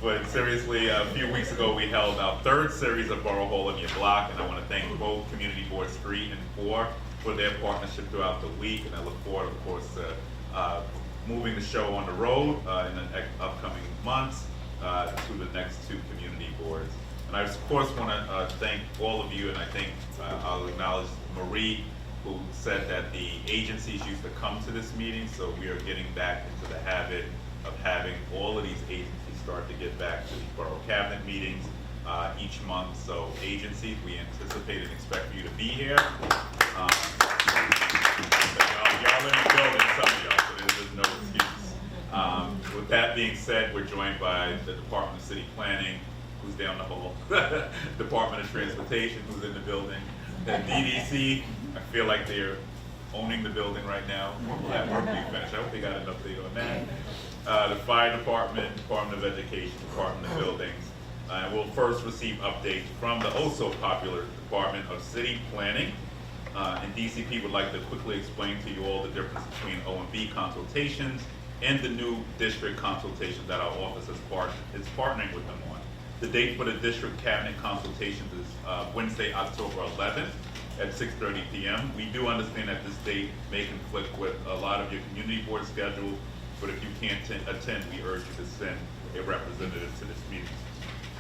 But seriously, a few weeks ago we held our third series of Borough Hole on Your Block, and I want to thank both Community Boards 3 and 4 for their partnership throughout the week, and I look forward, of course, to moving the show on the road in the upcoming months to the next two community boards. And I, of course, want to thank all of you, and I think I'll acknowledge Marie, who said that the agencies used to come to this meeting, so we are getting back into the habit of having all of these agencies start to get back to the Borough Cabinet meetings each month. So agencies, we anticipate and expect for you to be here. Y'all in the building, some of y'all, so there's no excuse. With that being said, we're joined by the Department of City Planning, who's down the hall, Department of Transportation, who's in the building, and DDC. I feel like they're owning the building right now. That work we finished. I hope they got an update on that. The Fire Department, Department of Education, Department of Buildings. We'll first receive updates from the also popular Department of City Planning. And DCP would like to quickly explain to you all the difference between O&B consultations and the new district consultations that our office is partnering with them on. The date for the district cabinet consultations is Wednesday, October 11th at 6:30 p.m. We do understand that this date may conflict with a lot of your community board schedule, but if you can't attend, we urge you to send a representative to this meeting.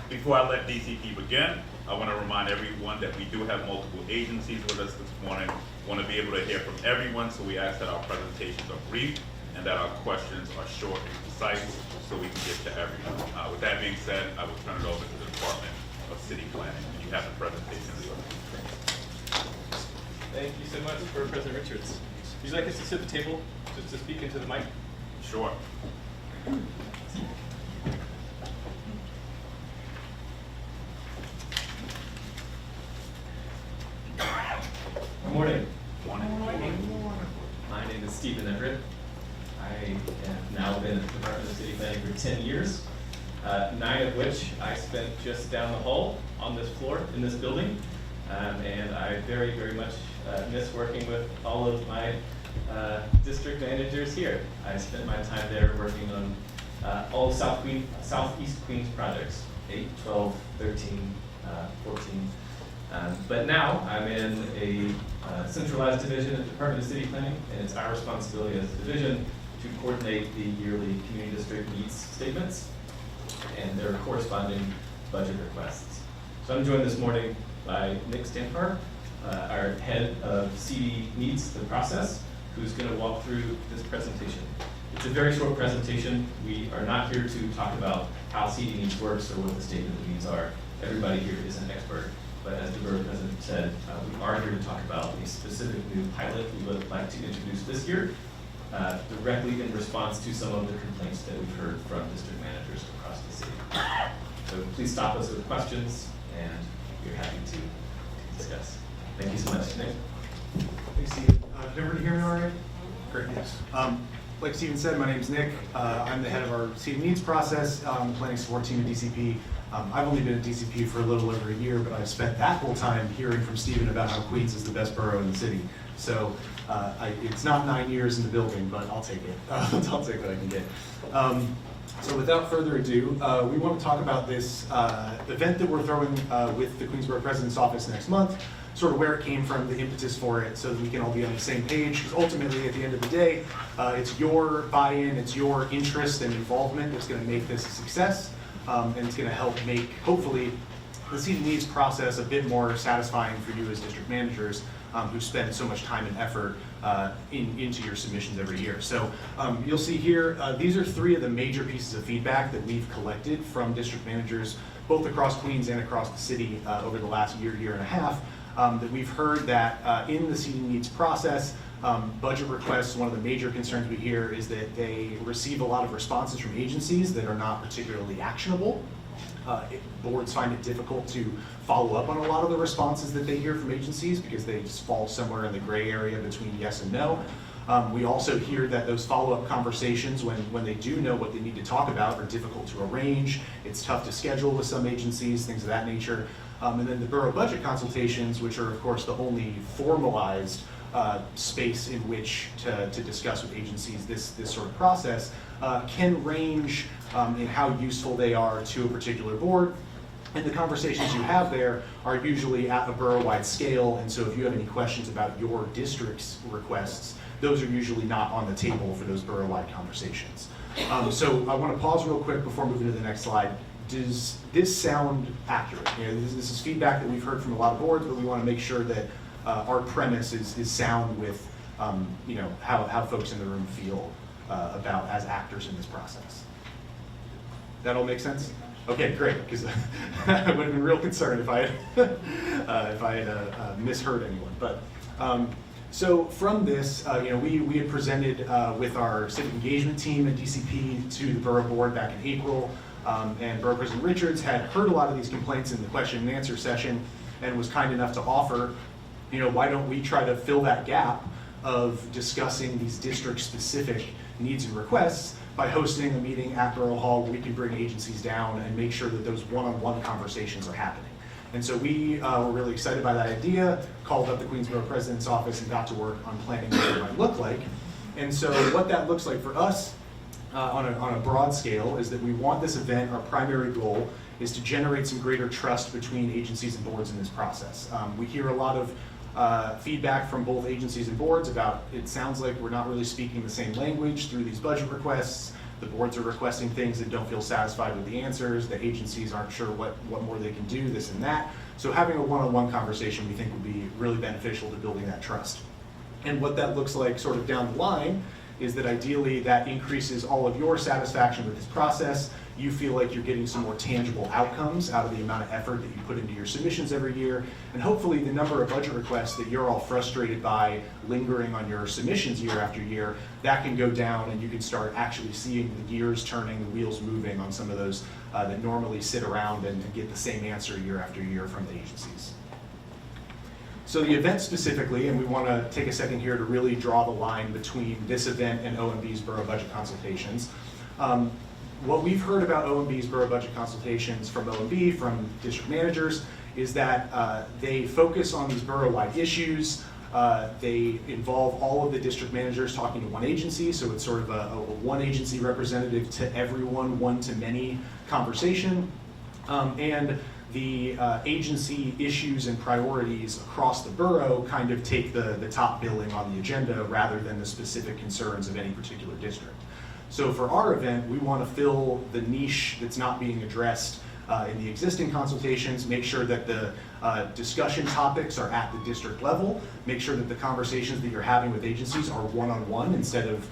Before I let DCP begin, I want to remind everyone that we do have multiple agencies with us this morning. We want to be able to hear from everyone, so we ask that our presentations are brief and that our questions are short and concise so we can get to everyone. With that being said, I will turn it over to the Department of City Planning. And you have the presentation. Thank you so much for President Richards. Would you like us to sit at the table just to speak into the mic? Sure. Good morning. Morning. My name is Stephen Everett. I have now been at the Department of City Planning for 10 years, 9 of which I spent just down the hall on this floor in this building. And I very, very much miss working with all of my district managers here. I spent my time there working on all Southeast Queens projects, 8, 12, 13, 14. But now I'm in a centralized division at the Department of City Planning, and it's our responsibility as a division to coordinate the yearly community district needs statements and their corresponding budget requests. So I'm joined this morning by Nick Stampar, our head of CD Needs, the process, who's going to walk through this presentation. It's a very short presentation. We are not here to talk about how CD Needs works or what the statement of needs are. Everybody here is an expert. But as the Borough President said, we are here to talk about a specific new pilot we would like to introduce this year, directly in response to some of the complaints that we've heard from district managers across the city. So please stop us with questions, and we're happy to discuss. Thank you so much. Nick? Thanks, Stephen. Did everybody hear me all right? Great, yes. Like Stephen said, my name's Nick. I'm the head of our CD Needs process, the planning support team at DCP. I've only been at DCP for a little over a year, but I've spent that whole time hearing from Stephen about how Queens is the best borough in the city. So it's not 9 years in the building, but I'll take it. I'll take what I can get. So without further ado, we want to talk about this event that we're throwing with the Queensborough President's Office next month, sort of where it came from, the impetus for it, so that we can all be on the same page. Because ultimately, at the end of the day, it's your buy-in, it's your interest and involvement that's going to make this a success, and it's going to help make, hopefully, the CD Needs process a bit more satisfying for you as district managers who spend so much time and effort into your submissions every year. So you'll see here, these are 3 of the major pieces of feedback that we've collected from district managers, both across Queens and across the city over the last year and a half, that we've heard that in the CD Needs process, budget requests, one of the major concerns we hear is that they receive a lot of responses from agencies that are not particularly actionable. Boards find it difficult to follow up on a lot of the responses that they hear from agencies because they just fall somewhere in the gray area between yes and no. We also hear that those follow-up conversations, when they do know what they need to talk about, are difficult to arrange. It's tough to schedule with some agencies, things of that nature. And then the borough budget consultations, which are of course the only formalized space in which to discuss with agencies this sort of process can range in how useful they are to a particular board. And the conversations you have there are usually at a borough-wide scale, and so if you have any questions about your district's requests, those are usually not on the table for those borough-wide conversations. So I want to pause real quick before moving to the next slide. Does this sound accurate? You know, this is feedback that we've heard from a lot of boards, but we want to make sure that our premise is sound with you know, how folks in the room feel about as actors in this process. That all make sense? Okay, great, because I would have been real concerned if I had misheard anyone. But so from this, you know, we had presented with our civic engagement team at DCP to the Borough Board back in April, and Borough President Richards had heard a lot of these complaints in the question and answer session and was kind enough to offer, you know, why don't we try to fill that gap of discussing these district-specific needs and requests by hosting a meeting at Borough Hall where we can bring agencies down and make sure that those one-on-one conversations are happening. And so we were really excited by that idea, called up the Queensborough President's Office and got to work on planning what it might look like. And so what that looks like for us on a broad scale is that we want this event, our primary goal is to generate some greater trust between agencies and boards in this process. We hear a lot of feedback from both agencies and boards about it sounds like we're not really speaking the same language through these budget requests. The boards are requesting things that don't feel satisfied with the answers. The agencies aren't sure what more they can do, this and that. So having a one-on-one conversation we think would be really beneficial to building that trust. And what that looks like sort of down the line is that ideally that increases all of your satisfaction with this process. You feel like you're getting some more tangible outcomes out of the amount of effort that you put into your submissions every year. And hopefully the number of budget requests that you're all frustrated by lingering on your submissions year after year, that can go down and you can start actually seeing the gears turning, the wheels moving on some of those that normally sit around and get the same answer year after year from the agencies. So the event specifically, and we want to take a second here to really draw the line between this event and OMB's Borough Budget Consultations. What we've heard about OMB's Borough Budget Consultations from OMB, from district managers, is that they focus on these borough-wide issues. They involve all of the district managers talking to one agency, so it's sort of a one agency representative to everyone, one-to-many conversation. And the agency issues and priorities across the borough kind of take the top billing on the agenda rather than the specific concerns of any particular district. So for our event, we want to fill the niche that's not being addressed in the existing consultations, make sure that the discussion topics are at the district level, make sure that the conversations that you're having with agencies are one-on-one instead of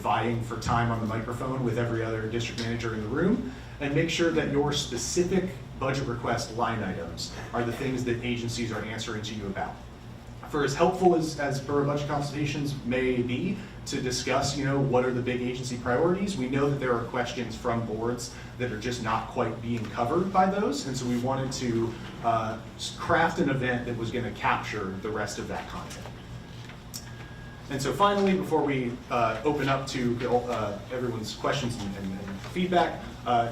vying for time on the microphone with every other district manager in the room, and make sure that your specific budget request line items are the things that agencies are answering to you about. For as helpful as borough budget consultations may be to discuss, what are the big agency priorities, we know that there are questions from boards that are just not quite being covered by those, and so we wanted to craft an event that was going to capture the rest of that content. And so finally, before we open up to everyone's questions and feedback,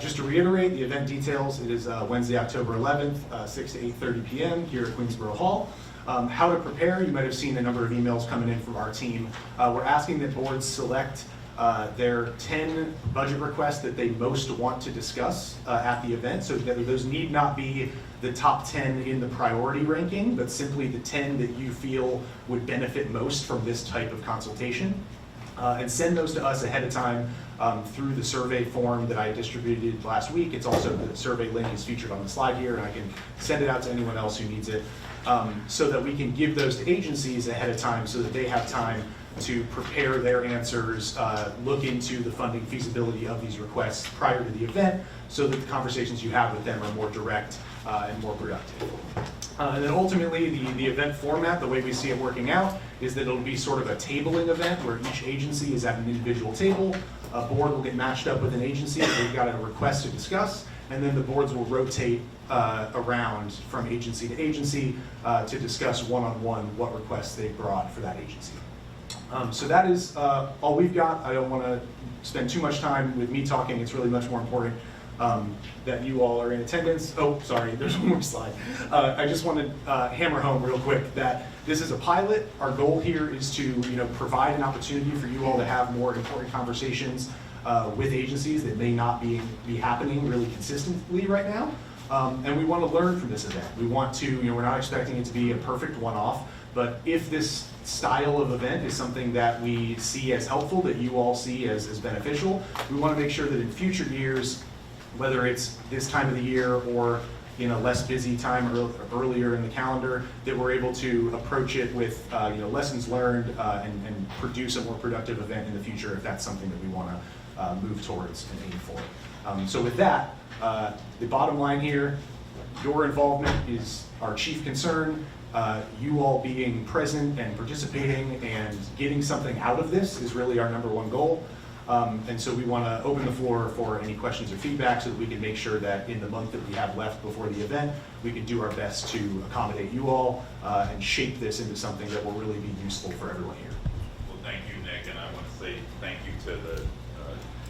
just to reiterate the event details, it is Wednesday, October 11th, 6 to 8:30 p.m. here at Queensborough Hall. How to prepare, you might have seen a number of emails coming in from our team. We're asking that boards select their 10 budget requests that they most want to discuss at the event. So that those need not be the top 10 in the priority ranking, but simply the 10 that you feel would benefit most from this type of consultation. And send those to us ahead of time through the survey form that I distributed last week. It's also, the survey link is featured on the slide here, and I can send it out to anyone else who needs it, so that we can give those to agencies ahead of time so that they have time to prepare their answers, look into the funding feasibility of these requests prior to the event, so that the conversations you have with them are more direct and more productive. And then ultimately, the event format, the way we see it working out, is that it'll be sort of a tabling event where each agency is at an individual table. A board will get matched up with an agency if they've got a request to discuss, and then the boards will rotate around from agency to agency to discuss one-on-one what requests they brought for that agency. So that is all we've got. I don't want to spend too much time with me talking. It's really much more important that you all are in attendance. Oh, sorry, there's one more slide. I just want to hammer home real quick that this is a pilot. Our goal here is to provide an opportunity for you all to have more important conversations with agencies that may not be happening really consistently right now. And we want to learn from this event. We want to, we're not expecting it to be a perfect one-off, but if this style of event is something that we see as helpful, that you all see as beneficial, we want to make sure that in future years, whether it's this time of the year or in a less busy time earlier in the calendar, that we're able to approach it with lessons learned and produce a more productive event in the future if that's something that we want to move towards and aim for. So with that, the bottom line here, your involvement is our chief concern. You all being present and participating and getting something out of this is really our #1 goal. And so we want to open the floor for any questions or feedback so that we can make sure that in the month that we have left before the event, we can do our best to accommodate you all and shape this into something that will really be useful for everyone here. Well, thank you, Nick, and I want to say thank you to the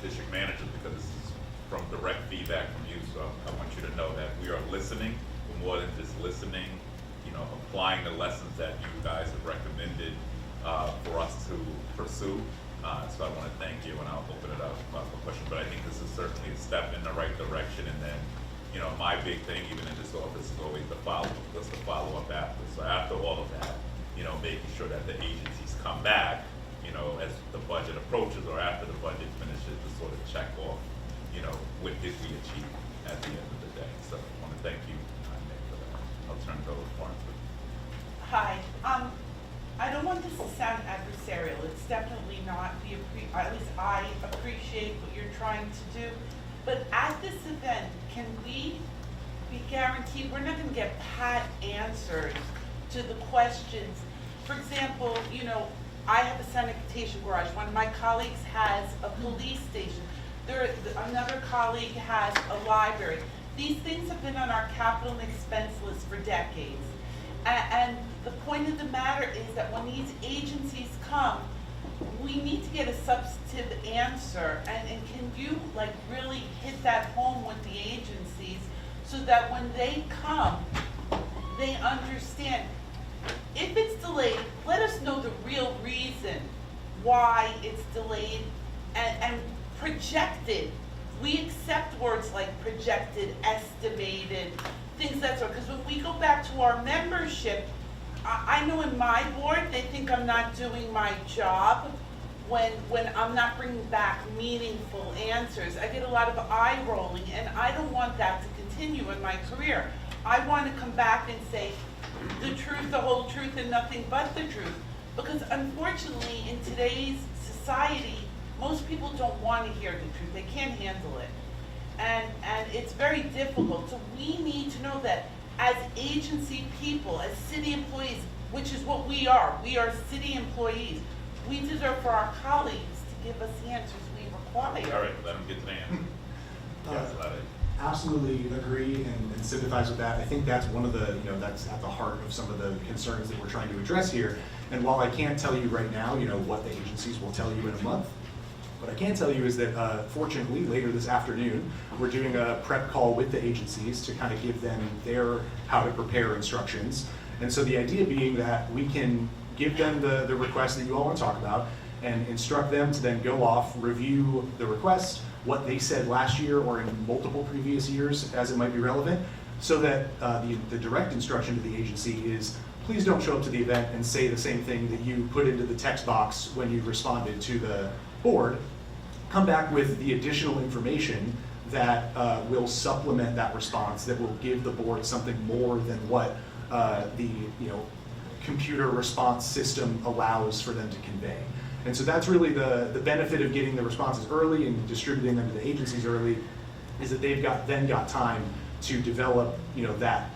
district manager, because this is from direct feedback from you. So I want you to know that we are listening. We're more than just listening, applying the lessons that you guys have recommended for us to pursue. So I want to thank you, and I'll open it up for questions. But I think this is certainly a step in the right direction. And then, my big thing, even in this office, is always the follow up after. So after all of that, making sure that the agencies come back, as the budget approaches or after the budget finishes, to sort of check off, what did we achieve at the end of the day. So I want to thank you, Nick, for that. I'll turn it over to Barnsley. Hi. I don't want this to sound adversarial. It's definitely not. At least I appreciate what you're trying to do. But at this event, can we be guaranteed we're not going to get pat answers to the questions? For example, I have a sanitation garage. One of my colleagues has a police station. Another colleague has a library. These things have been on our capital and expense list for decades. And the point of the matter is that when these agencies come, we need to get a substantive answer. And can you really hit that home with the agencies so that when they come, they understand? If it's delayed, let us know the real reason why it's delayed and projected. We accept words like projected, estimated, things that sort. Because when we go back to our membership, I know in my board, they think I'm not doing my job when I'm not bringing back meaningful answers. I get a lot of eye rolling, and I don't want that to continue in my career. I want to come back and say the truth, the whole truth, and nothing but the truth. Because unfortunately, in today's society, most people don't want to hear the truth. They can't handle it. And it's very difficult. So we need to know that as agency people, as city employees, which is what we are city employees, we deserve for our colleagues to give us the answers we require. All right, let them get to the answer. Yes, let it. Absolutely agree and sympathize with that. I think that's one of the, that's at the heart of some of the concerns that we're trying to address here. And while I can't tell you right now, what the agencies will tell you in a month, what I can tell you is that fortunately later this afternoon, we're doing a prep call with the agencies to kind of give them their how to prepare instructions. And so the idea being that we can give them the request that you all want to talk about and instruct them to then go off, review the request, what they said last year or in multiple previous years as it might be relevant, so that the direct instruction to the agency is, please don't show up to the event and say the same thing that you put into the text box when you responded to the board. Come back with the additional information that will supplement that response, that will give the board something more than what the computer response system allows for them to convey. And so that's really the benefit of getting the responses early and distributing them to the agencies early, is that they've got time to develop that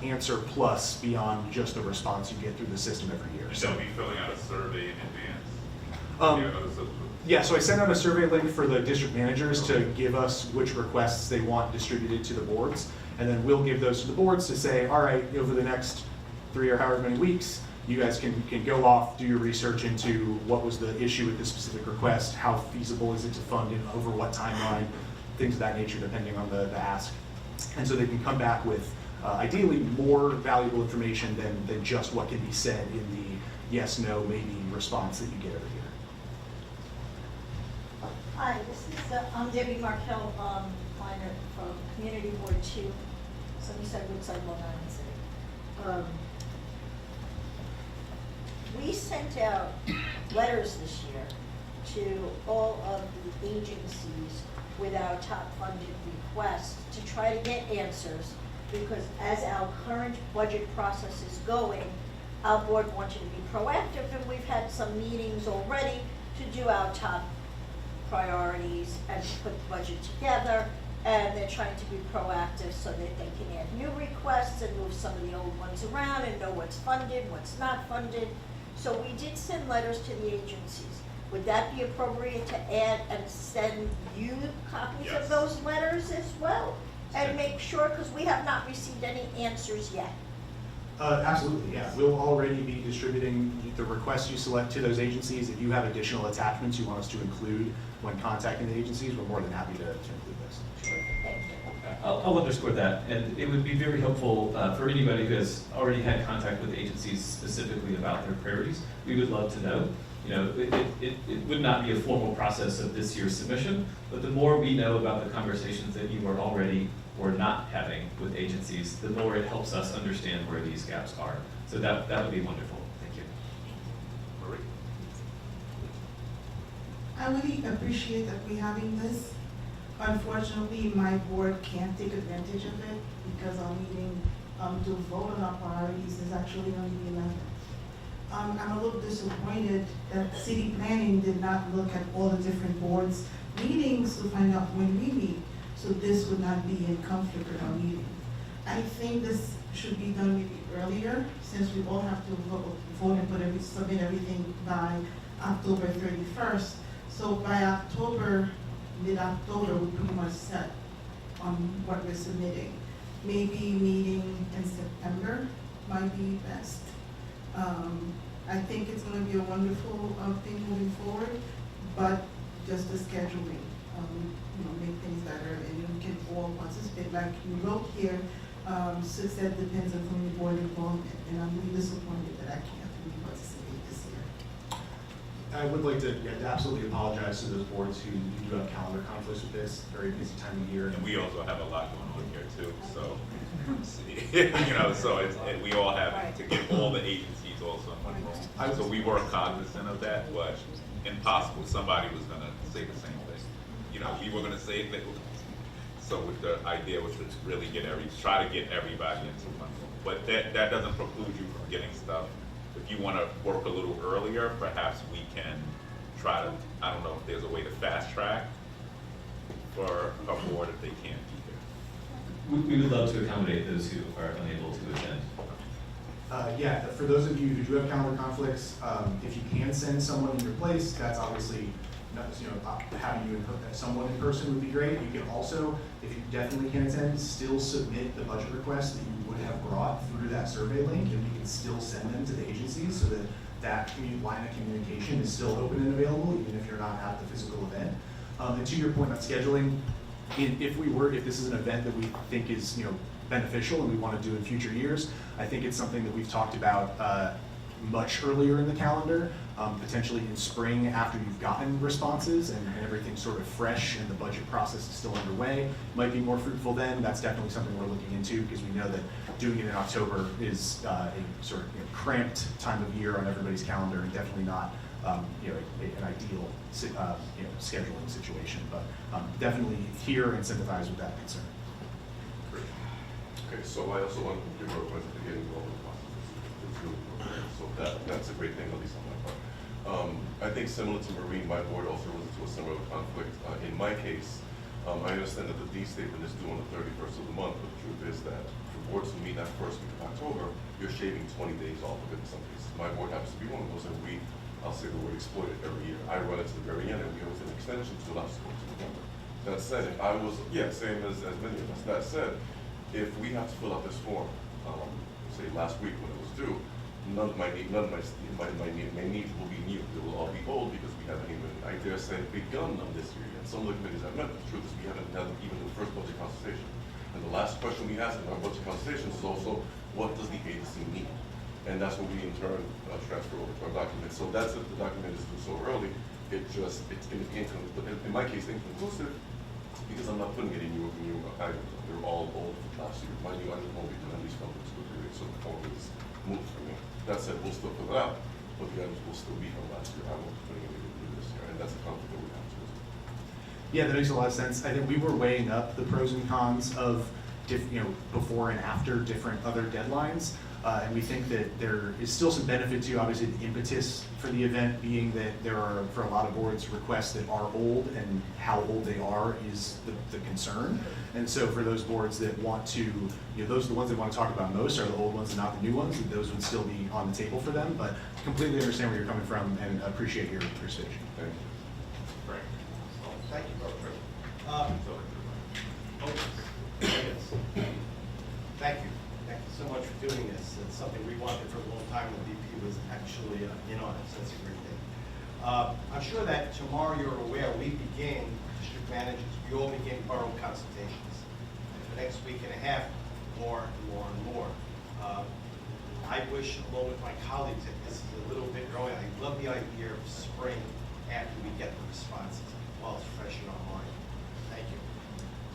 answer plus beyond just the response you get through the system every year. So they'll be filling out a survey in advance. Yeah, so I sent out a survey link for the district managers to give us which requests they want distributed to the boards, and then we'll give those to the boards to say, all right, over the next 3 or however many weeks, you guys can go off, do your research into what was the issue with this specific request, how feasible is it to fund it, over what timeline, things of that nature, depending on the ask. And so they can come back with ideally more valuable information than just what can be said in the yes, no, maybe response that you get every year. Hi, this is, I'm Debbie Markel, planner from Community Board 2, Sunnyside, Woodside, Long Island City. We sent out letters this year to all of the agencies with our top funded requests to try to get answers, because as our current budget process is going, our board wanted to be proactive, and we've had some meetings already to do our top priorities and to put the budget together, and they're trying to be proactive so that they can add new requests and move some of the old ones around and know what's funded, what's not funded. So we did send letters to the agencies. Would that be appropriate to add and send you copies Yes. of those letters as well? And Send. make sure, because we have not received any answers yet. Absolutely, yeah. We'll already be distributing the requests you select to those agencies. If you have additional attachments you want us to include when contacting the agencies, we're more than happy to include those. Thank you. I'll underscore that, and it would be very helpful for anybody who has already had contact with agencies specifically about their priorities. We would love to know. You know, it would not be a formal process of this year's submission, but the more we know about the conversations that you are already or not having with agencies, the more it helps us understand where these gaps are. So that would be wonderful. Thank you. Marie? I really appreciate that we're having this. Unfortunately, my board can't take advantage of it because our meeting to vote on our priorities is actually on the 11th. I'm a little disappointed that city planning did not look at all the different boards' meetings to find out when we meet, so this would not be in conflict with our meeting. I think this should be done maybe earlier, since we all have to vote and submit everything by October 31st. So by October, mid-October, we're pretty much set on what we're submitting. Maybe meeting in September might be best. I think it's going to be a wonderful thing moving forward, but just the scheduling, make things better, and you can all participate. Like you wrote here, success depends on community board involvement, and I'm really disappointed that I can't really participate this year. I would like to absolutely apologize to those boards who do have calendar conflicts with this, very busy time of year. And we also have a lot going on here too, so, you know, so we all have to get all the agencies also in one room. So we were cognizant of that, but impossible, somebody was gonna say the same thing. You know, we were gonna say that, so with the idea was to really try to get everybody into one room. But that doesn't preclude you from getting stuff. If you wanna work a little earlier, perhaps we can try to, I don't know if there's a way to fast track for a board if they can't be here. We would love to accommodate those who are unable to attend. Yeah, for those of you who do have calendar conflicts, if you can send someone in your place, that's obviously, having you someone in person would be great. You can also, if you definitely can't attend, still submit the budget request that you would have brought through that survey link, and we can still send them to the agencies so that line of communication is still open and available, even if you're not at the physical event. And to your point on scheduling, if this is an event that we think is beneficial and we want to do in future years, I think it's something that we've talked about much earlier in the calendar, potentially in spring after you've gotten responses and everything's sort of fresh and the budget process is still underway. Might be more fruitful then. That's definitely something we're looking into, because we know that doing it in October is a sort of cramped time of year on everybody's calendar, and definitely not an ideal scheduling situation. But definitely here and sympathize with that concern. Great. Okay, so I also want to give our request to get involved in the process. It's really important. So that's a great thing, at least on my part. I think similar to Marine, my board also runs into a similar conflict. In my case, I understand that the D statement is due on the 31st of the month, but the truth is that for boards to meet that first week of October, you're shaving 20 days off of it in some cases. My board happens to be one of those, and I'll say the word exploited every year. I run it to the very end, and we always have an extension to allow us to go to November. That said, if I was, same as many of us. That said, if we have to fill out this form, say last week when it was due, none of my needs will be new. They will all be old because we haven't even, I dare say, begun them this year yet. Some of the committees I've met, the truth is we haven't had even the first budget consultation. And the last question we asked in our budget consultations is also, what does the agency need? And that's what we in turn transfer over to our document. So that's if the document is due so early, it's in my case, inconclusive, because I'm not putting any new items. They're all old from last year. My new items won't be done at least from the school period, so the form is moved for me. That said, we'll still fill it out, but the items will still be from last year. I won't be putting anything new this year, and that's a conflict that we have to. Yeah, that makes a lot of sense. I think we were weighing up the pros and cons of before and after different other deadlines. And we think that there is still some benefit to, obviously, the impetus for the event being that there are, for a lot of boards, requests that are old, and how old they are is the concern. And so for those boards that want to, those are the ones that want to talk about most are the old ones and not the new ones, and those would still be on the table for them. But completely understand where you're coming from and appreciate your station. Thank you. Right. Thank you, Borough President. Yes. Thank you. Thank you so much for doing this. It's something we wanted for a long time. The VP was actually in on it, so that's a great thing. I'm sure that tomorrow you're aware we begin, district managers, we all begin borough consultations. And for the next week and a half, more and more and more. I wish, along with my colleagues, that this is a little bit early. I love the idea of spring after we get the responses while it's fresh in our mind. Thank you.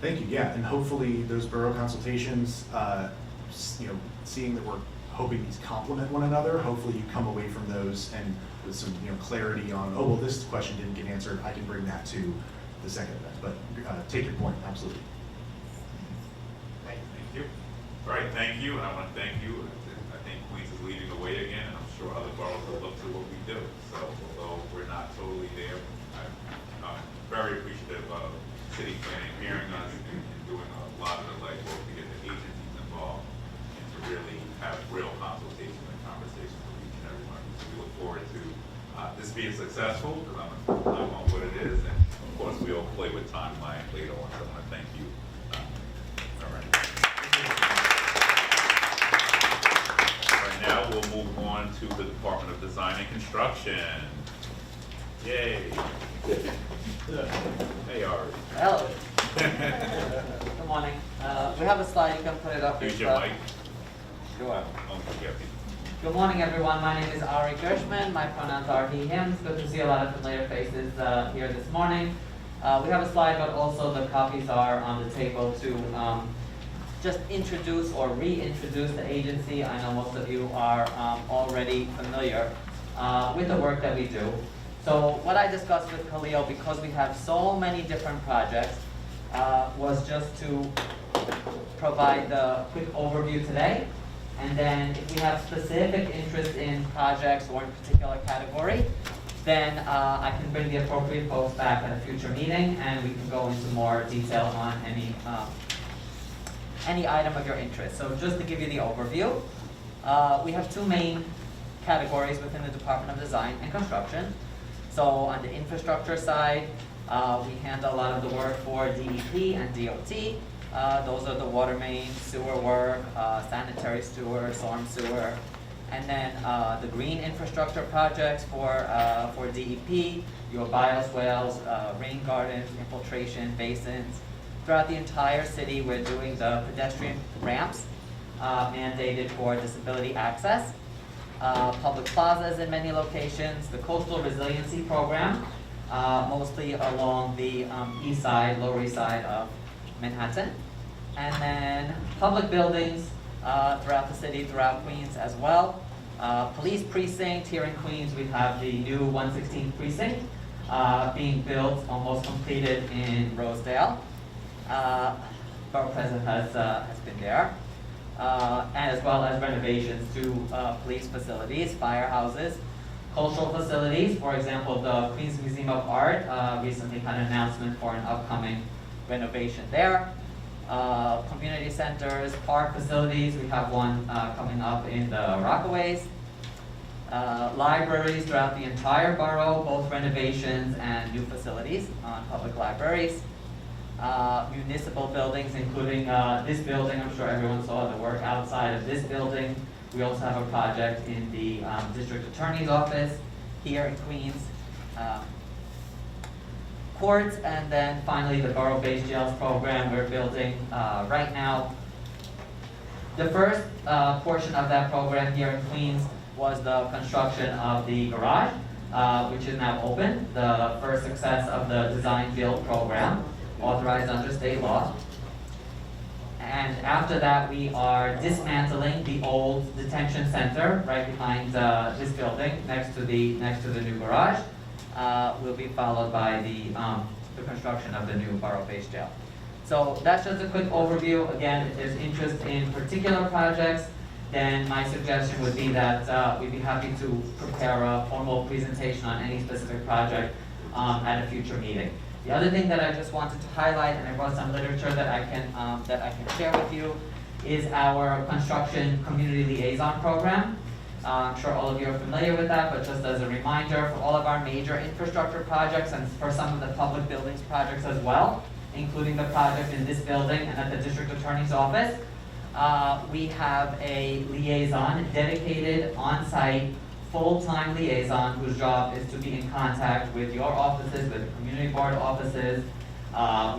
Thank you, yeah, and hopefully those borough consultations, seeing that we're hoping these complement one another, hopefully you come away from those and with some, clarity on, oh, well, this question didn't get answered, I can bring that to the second event, but take your point, absolutely. Thank you. All right, thank you, and I want to thank you. I think Queens is leading the way again, and I'm sure other boroughs will look to what we do. So although we're not totally there, I'm very appreciative of city planning hearing us and doing a lot of the legwork to get the agencies involved and to really have real consultation and conversations with each and every one. So we look forward to this being successful, because I'm on what it is, and of course we all play with timeline later on. So I want to thank you. All right. All right, now we'll move on to the Department of Design and Construction. Yay. Hey, Ari. Hello. Good morning. We have a slide, you can put it up. Use your mic. Sure. Oh, yeah. Good morning, everyone. My name is Ari Gershman. My pronouns are he, him. It's good to see a lot of familiar faces here this morning. We have a slide, but also the copies are on the table to just introduce or reintroduce the agency. I know most of you are already familiar with the work that we do. So what I discussed with Khalil, because we have so many different projects, was just to provide the quick overview today. And then if we have specific interest in projects or in a particular category, then I can bring the appropriate folks back at a future meeting and we can go into more detail on any item of your interest. So just to give you the overview, we have two main categories within the Department of Design and Construction. So on the infrastructure side, we handle a lot of the work for DEP and DOT. Those are the water main, sewer work, sanitary sewer, storm sewer. And then the green infrastructure projects for DEP, your bioswales, rain gardens, infiltration, basins. Throughout the entire city, we're doing the pedestrian ramps mandated for disability access. Public plazas in many locations, the coastal resiliency program, mostly along the east side, lower east side of Manhattan. And then public buildings throughout the city, throughout Queens as well. Police precinct here in Queens, we have the new 116th precinct being built, almost completed in Rosedale. Borough President has been there. And as well as renovations to police facilities, firehouses, cultural facilities. For example, the Queens Museum of Art recently had an announcement for an upcoming renovation there. Community centers, park facilities, we have one coming up in the Rockaways. Libraries throughout the entire borough, both renovations and new facilities on public libraries. Municipal buildings, including this building. I'm sure everyone saw the work outside of this building. We also have a project in the district attorney's office here in Queens. Courts, and then finally the borough-based jails program we're building right now. The first portion of that program here in Queens was the construction of the garage, which is now open, the first success of the design-build program, authorized under state law. And after that, we are dismantling the old detention center right behind this building, next to the new garage. Will be followed by the construction of the new borough-based jail. So that's just a quick overview. Again, if there's interest in particular projects, then my suggestion would be that we'd be happy to prepare a formal presentation on any specific project at a future meeting. The other thing that I just wanted to highlight, and I brought some literature that I can share with you, is our construction community liaison program. I'm sure all of you are familiar with that, but just as a reminder, for all of our major infrastructure projects and for some of the public buildings projects as well, including the project in this building and at the district attorney's office, we have a liaison, dedicated, on-site, full-time liaison whose job is to be in contact with your offices, with the community board offices,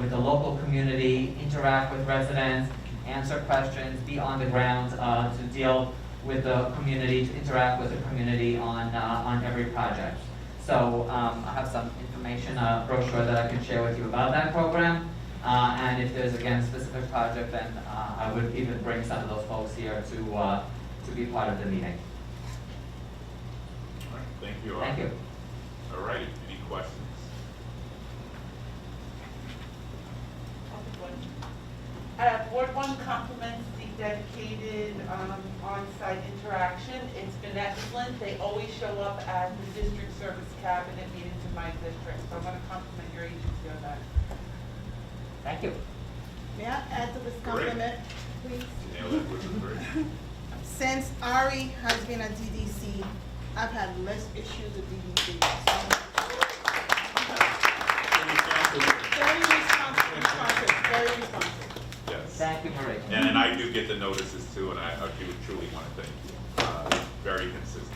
with the local community, interact with residents, answer questions, be on the ground to deal with the community, to interact with the community on every project. So I have some information, a brochure that I can share with you about that program. And if there's, again, a specific project, then I would even bring some of those folks here to be part of the meeting. All right, thank you. Thank you. All right, any questions? Ward 1 compliments the dedicated on-site interaction. It's been excellent. They always show up at the district service cabinet meetings in my district. So I want to compliment your agency on that. Thank you. May I add to this Great. compliment, please? Nail that, which is great. Since Ari has been at DDC, I've had less issues with DDC. Very responsive, very responsive. Yes. Thank you, Marie. And I do get the notices too, and I do truly want to thank you. Very consistent.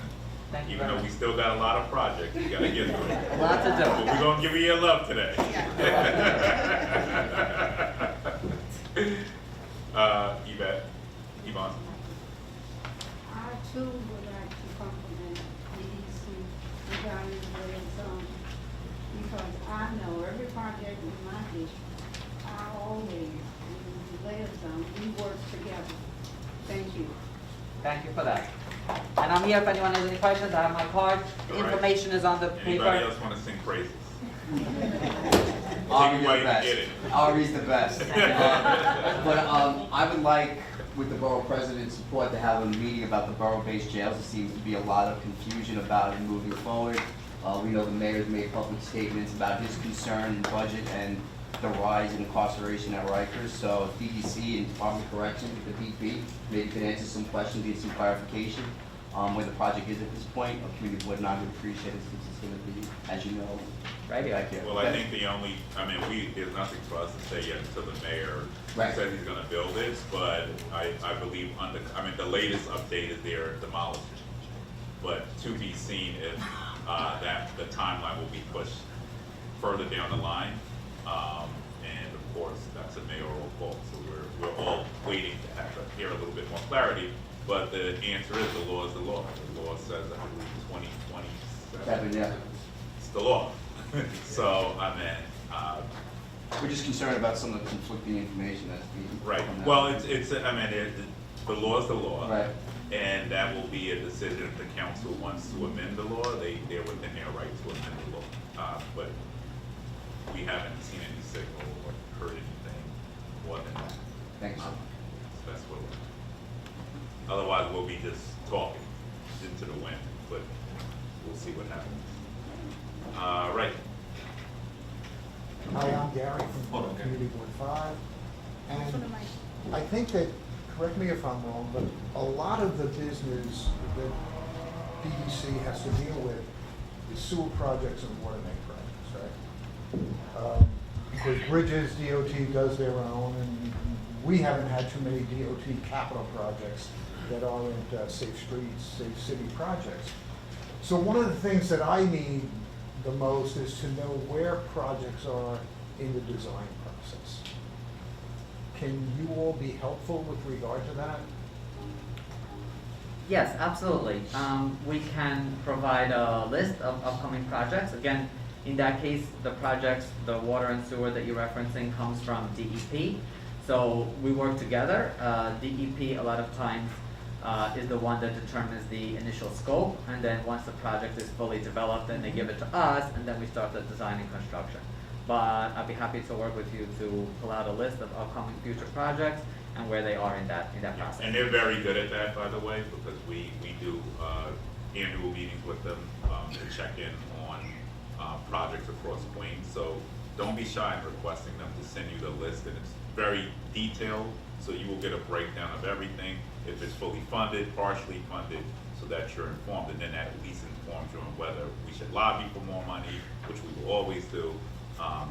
Thank you Even very though we much. still got a lot of projects, we gotta get through it. Lots to do. But we're gonna give you your love today. Yvette, Yvonne. I too would like to compliment DDC regarding the liaison, because I know every project in my district, I always, in the liaison, we work together. Thank you. Thank you for that. And I'm here if anyone has any questions. I have my card. The All right. information is on the Anybody paper. else want to sing praises? Ari's Why the you best. get it. Ari's the best. But I would like, with the borough president's support, to have a meeting about the borough-based jails. There seems to be a lot of confusion about it moving forward. We know the mayor's made public statements about his concern in budget and the rise in incarceration at Rikers. So DDC and Department of Corrections, the DP, maybe could answer some questions, get some clarification where the project is at this point. A community would not appreciate it since it's going to be, as you know, Right here. back here. Well, I think there's nothing for us to say yet until the mayor Right. says he's gonna build it, but I believe the latest update is they're demolishing. But to be seen if, that the timeline will be pushed further down the line. And of course, that's a mayoral call, so we're all waiting to hear a little bit more clarity. But the answer is the law is the law. The law says, I believe, 2027. Yeah. It's the law. So, We're just concerned about some of the conflicting information that's being. right, coming out. well, the law is the law. Right. And that will be a decision if the council wants to amend the law, they're within their right to amend the law. But we haven't seen any signal or heard anything more than that. Thanks. So that's what otherwise we'll be just talking into the wind, but we'll see what happens. Right. Hi, I'm Gary from Community Board 5. And I think that, correct me if I'm wrong, but a lot of the business that DDC has to deal with is sewer projects and water main projects, right? Because bridges, DOT does their own, and we haven't had too many DOT capital projects that aren't safe streets, safe city projects. So one of the things that I need the most is to know where projects are in the design process. Can you all be helpful with regard to that? Yes, absolutely. We can provide a list of upcoming projects. Again, in that case, the projects, the water and sewer that you're referencing comes from DEP. So we work together. DEP a lot of times is the one that determines the initial scope, and then once the project is fully developed, then they give it to us, and then we start the design and construction. But I'd be happy to work with you to pull out a list of upcoming future projects and where they are in that process. And they're very good at that, by the way, because we do annual meetings with them to check in on projects across Queens. So don't be shy in requesting them to send you the list, and it's very detailed, so you will get a breakdown of everything, if it's fully funded, partially funded, so that you're informed, and then that at least informs you on whether we should lobby for more money, which we will always do.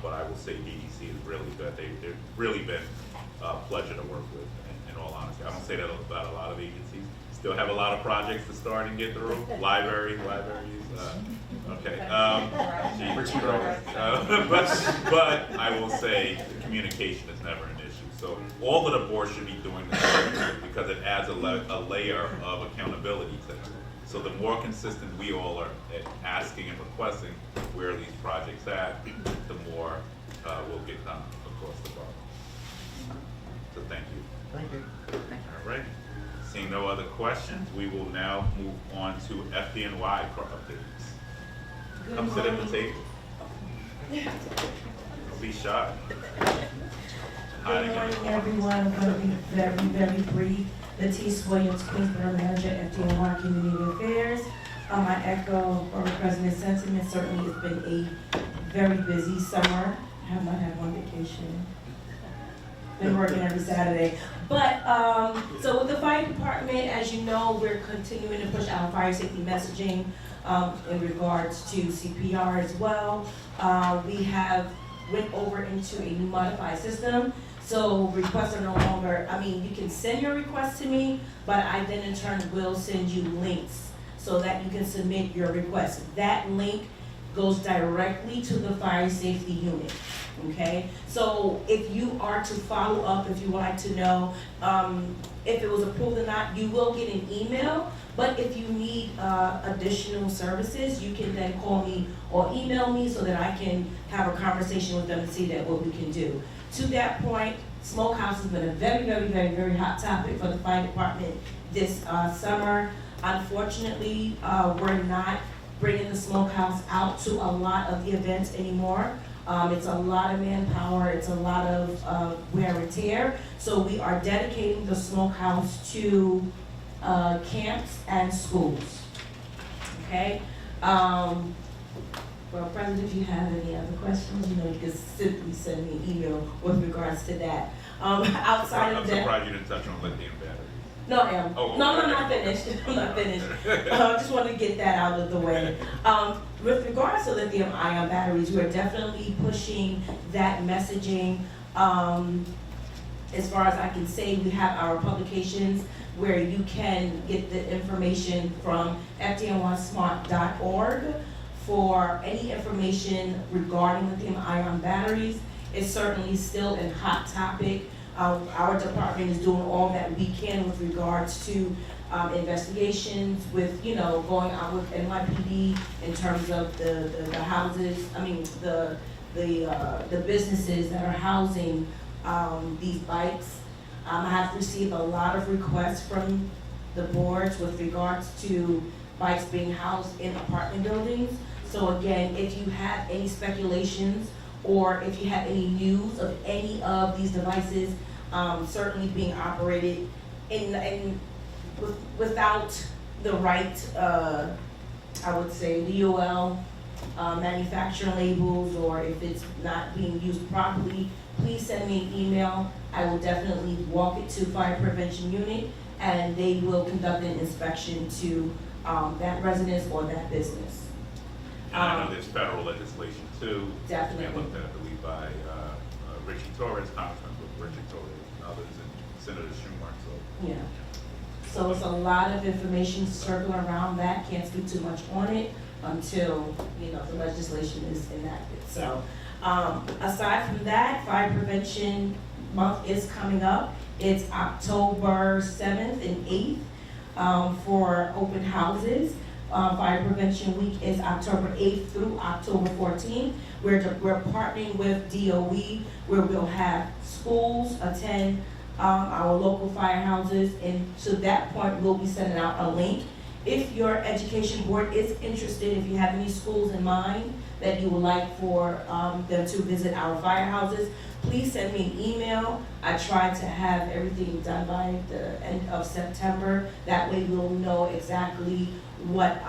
But I will say DDC is really good. They've really been a pleasure to work with, in all honesty. I don't say that about a lot of agencies. Still have a lot of projects to start and get through. Libraries, okay. But I will say communication is never an issue. So all of the boards should be doing this because it adds a layer of accountability to them. So the more consistent we all are at asking and requesting where these projects at, the more will get done across the borough. So thank you. Thank you. All right. Seeing no other questions, we will now move on to FDNY updates. Come sit at the table. Don't be shy. Good morning, everyone. I'm going to be very, very brief. Letice Williams, Queensborough Manager, FDNY Community Affairs. I echo Borough President's sentiment. Certainly, it's been a very busy summer. I have not had one vacation. Been working every Saturday. But, so with the fire department, as you know, we're continuing to push our fire safety messaging in regards to CPR as well. We have went over into a new modified system. So requests are no longer, you can send your request to me, but I then in turn will send you links so that you can submit your request. That link goes directly to the fire safety unit, okay? So if you are to follow up, if you would like to know if it was approved or not, you will get an email, but if you need additional services, you can then call me or email me so that I can have a conversation with them to see that what we can do. To that point, smokehouse has been a very, very, very, very hot topic for the fire department this summer. Unfortunately, we're not bringing the smokehouse out to a lot of the events anymore. It's a lot of manpower, it's a lot of wear and tear. So we are dedicating the smokehouse to camps and schools, okay? Well, President, if you have any other questions, you can simply send me an email with regards to that. Outside of that. I'm surprised you didn't touch on lithium batteries. No, ma'am. Oh, no, okay. I'm not finished. I'm not finished. I just wanted to get that out of the way. With regards to lithium-ion batteries, we're definitely pushing that messaging. As far as I can say, we have our publications where you can get the information from fdnysmart.org for any information regarding lithium-ion batteries. It's certainly still a hot topic. Our department is doing all that we can with regards to investigations with, going out with NYPD in terms of the houses, the businesses that are housing these bikes. I have received a lot of requests from the boards with regards to bikes being housed in apartment buildings. So again, if you have any speculations or if you have any news of any of these devices certainly being operated without the right, I would say, UL manufacturing labels, or if it's not being used properly, please send me an email. I will definitely walk it to Fire Prevention Unit, and they will conduct an inspection to that residence or that business. And I know there's federal legislation too. Definitely. Being looked at, I believe, by Richie Torres, Congressman Richie Torres, and others, and Senator Schumer, so. Yeah. So it's a lot of information circling around that, can't speak too much on it until, the legislation is enacted. So, aside from that, Fire Prevention Month is coming up. It's October 7th and 8th, for open houses. Fire Prevention Week is October 8th through October 14th. We're partnering with DOE, where we'll have schools attend our local firehouses, and to that point, we'll be sending out a link. If your education board is interested, if you have any schools in mind that you would like for them to visit our firehouses, please send me an email. I try to have everything done by the end of September. That way we'll know exactly what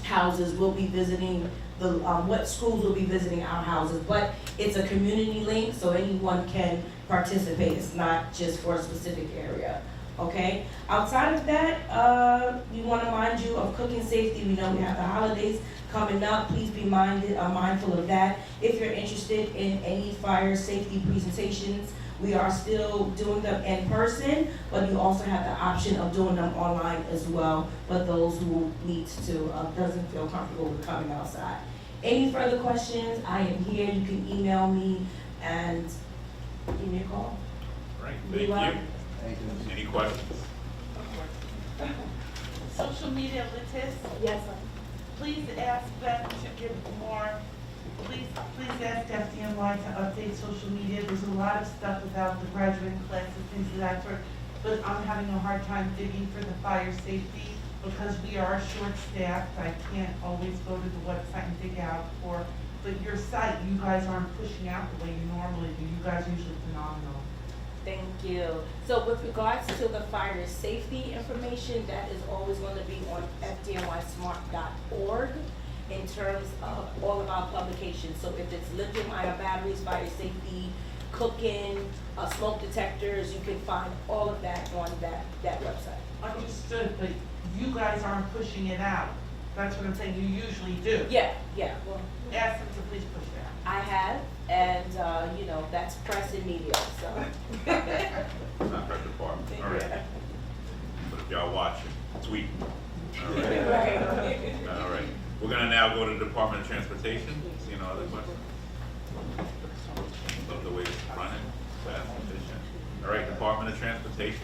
houses we'll be visiting, what schools will be visiting our houses. But it's a community link, so anyone can participate. It's not just for a specific area, okay? Outside of that, we want to remind you of cooking safety. We know we have the holidays coming up. Please be mindful of that. If you're interested in any fire safety presentations, we are still doing them in person, but you also have the option of doing them online as well for those who doesn't feel comfortable with coming outside. Any further questions, I am here. You can email me and give me a call. All right, thank you. Thank you. Any questions? Social media, Letiz, Yes, please ask them to give more, please ask FDNY to update social media. There's a lot of stuff about the graduating class and things of that sort, but I'm having a hard time digging for the fire safety because we are short-staffed. I can't always go to the website and dig out for, but your site, you guys aren't pushing out the way you normally do. You guys are usually phenomenal. thank you. So with regards to the fire safety information, that is always going to be on fdnysmart.org in terms of all of our publications. So if it's lithium-ion batteries, fire safety, cooking, smoke detectors, you can find all of that on that website. Understood, but you guys aren't pushing it out. That's what I'm saying, you usually do. Yeah, well, Ask them to please push it out. I have, and, that's press and media, so. Not press department, all right. But if y'all watching, tweet. All right. Right. All right. We're gonna now go to the Department of Transportation. See no other questions? Love the way it's running, fast, efficient. All right, Department of Transportation.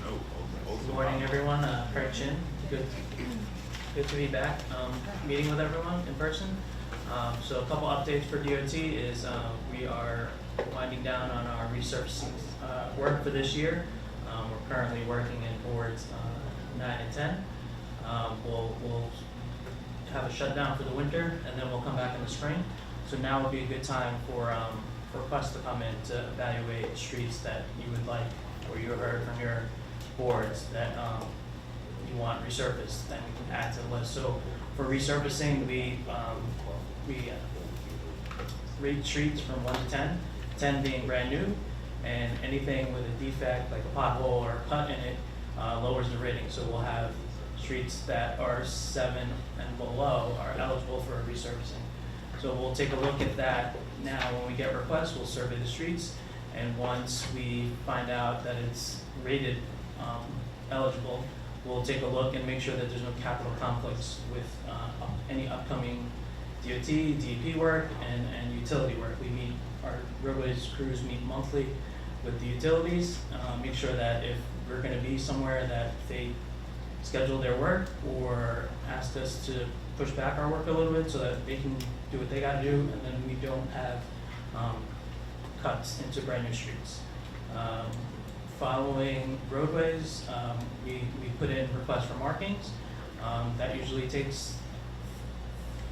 Good morning, everyone. Craig Chin. Good to be back, meeting with everyone in person. So a couple updates for DOT is we are winding down on our resurfacing work for this year. We're currently working in boards 9 and 10. We'll have a shutdown for the winter, and then we'll come back in the spring. So now would be a good time for requests to come in to evaluate streets that you would like, or you heard from your boards that you want resurfaced, then we can add to the list. So for resurfacing, we rate streets from 1 to 10, 10 being brand new, and anything with a defect like a pothole or a cut in it lowers the rating. So we'll have streets that are 7 and below are eligible for resurfacing. So we'll take a look at that now. When we get requests, we'll survey the streets, and once we find out that it's rated eligible, we'll take a look and make sure that there's no capital conflicts with any upcoming DOT, DEP work, and utility work. Our roadways crews meet monthly with the utilities, make sure that if we're gonna be somewhere that they schedule their work or ask us to push back our work a little bit so that they can do what they gotta do, and then we don't have cuts into brand new streets. Following roadways, we put in requests for markings. That usually takes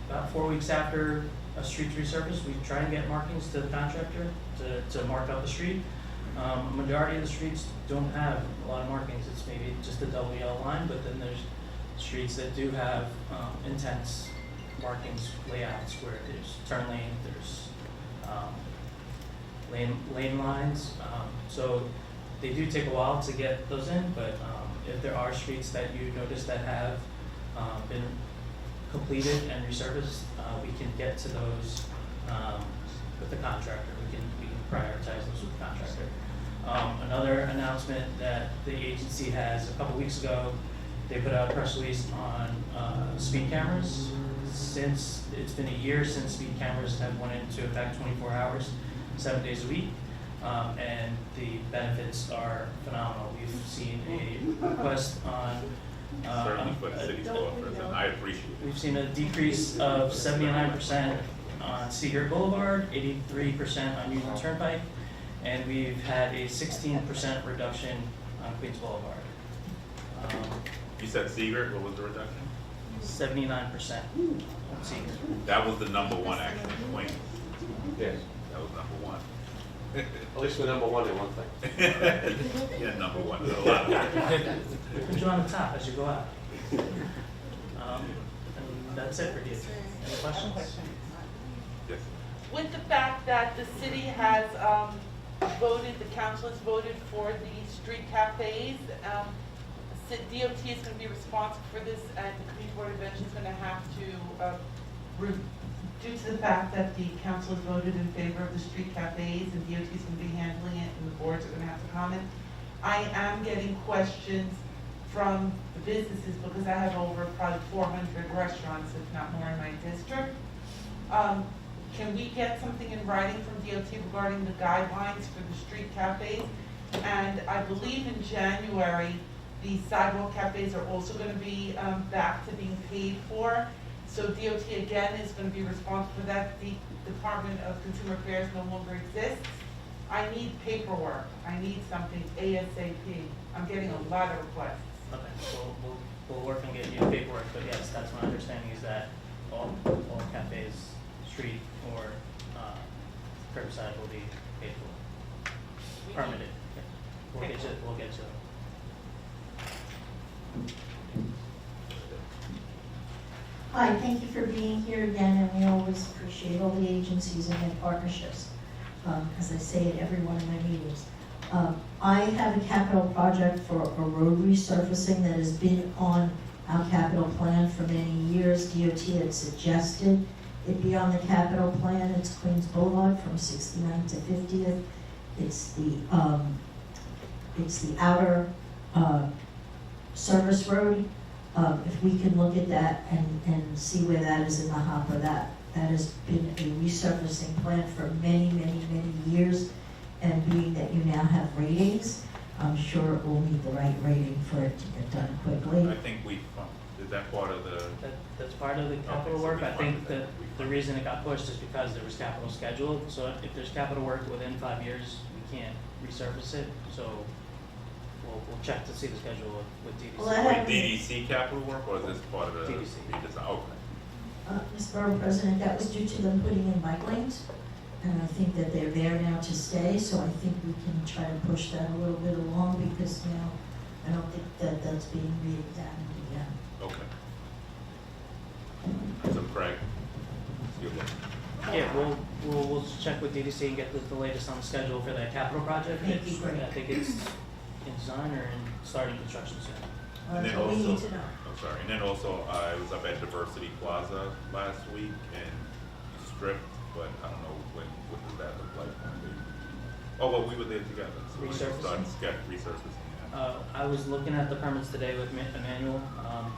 about 4 weeks after a street's resurfaced. We try and get markings to the contractor to mark up the street. Majority of the streets don't have a lot of markings. It's maybe just a double yellow line, but then there's streets that do have intense markings, layouts where there's turn lane, there's lane lines. So they do take a while to get those in, but if there are streets that you notice that have been completed and resurfaced, we can get to those with the contractor. We can prioritize those with the contractor. Another announcement that the agency has, a couple weeks ago, they put out a press release on speed cameras. Since, it's been a year since speed cameras have went into effect 24 hours, 7 days a week. And the benefits are phenomenal. We've seen a request on Certainly for the city's offers, and I appreciate it. we've seen a decrease of 79% on Seagirt Boulevard, 83% on Union Turnpike, and we've had a 16% reduction on Queens Boulevard. You said Seagirt, what was the reduction? 79% on Seagirt. That was the number one actually, Queens. Yes. That was number one. At least we're number one in one thing. Yeah, number one, there's a lot of it. Put you on the top as you go out. And that's it for you. Any questions? Yes. With the fact that the city has voted, the council has voted for the street cafes, DOT is going to be responsible for this, and the Community Board of Adventure is going to have to, due to the fact that the council has voted in favor of the street cafes and DOT is going to be handling it and the boards are going to have to comment, I am getting questions from the businesses because I have over probably 400 restaurants, if not more, in my district. Can we get something in writing from DOT regarding the guidelines for the street cafes? And I believe in January, the sidewalk cafes are also going to be back to being paid for. So DOT again is going to be responsible for that. The Department of Consumer Affairs no longer exists. I need paperwork. I need something ASAP. I'm getting a lot of requests. Okay, so we'll work on getting you paperwork, but yes, that's my understanding is that all cafes, street or curbside will be paid for. Permitted. Yeah. We'll get you. Hi, thank you for being here again, and we always appreciate all the agencies and their partnerships, as I say at every one of my meetings. I have a capital project for a road resurfacing that has been on our capital plan for many years. DOT had suggested it be on the capital plan. It's Queens Boulevard from 69th to 50th. It's the outer service road. If we can look at that and see where that is in the hopper, that has been a resurfacing plan for many, many, many years. And being that you now have ratings, I'm sure it will meet the right rating for it to get done quickly. I think is that part of the? That's part of the capital work. I think that the reason it got pushed is because there was capital scheduled. So if there's capital work within 5 years, we can't resurface it. So we'll check to see the schedule with DDC. Well, Wait, DDC capital work, or is this part of the? DDC. Okay. Ms. Borough President, that was due to them putting in bike lanes. And I think that they're there now to stay, so I think we can try to push that a little bit along because now I don't think that that's being re-examined again. Okay. So Craig, you're looking. Yeah, we'll check with DDC and get the latest on the schedule for that capital project. Thank you, Greg. I think it's in design or in starting construction soon. And That's then what we need also, to know. I'm sorry, and then also I was up at Diversity Plaza last week and stripped, but I don't know what does that look like when we, oh, well, we were there together. So we Resurfacing? started sketch resurfacing. Yeah. I was looking at the permits today with Emmanuel.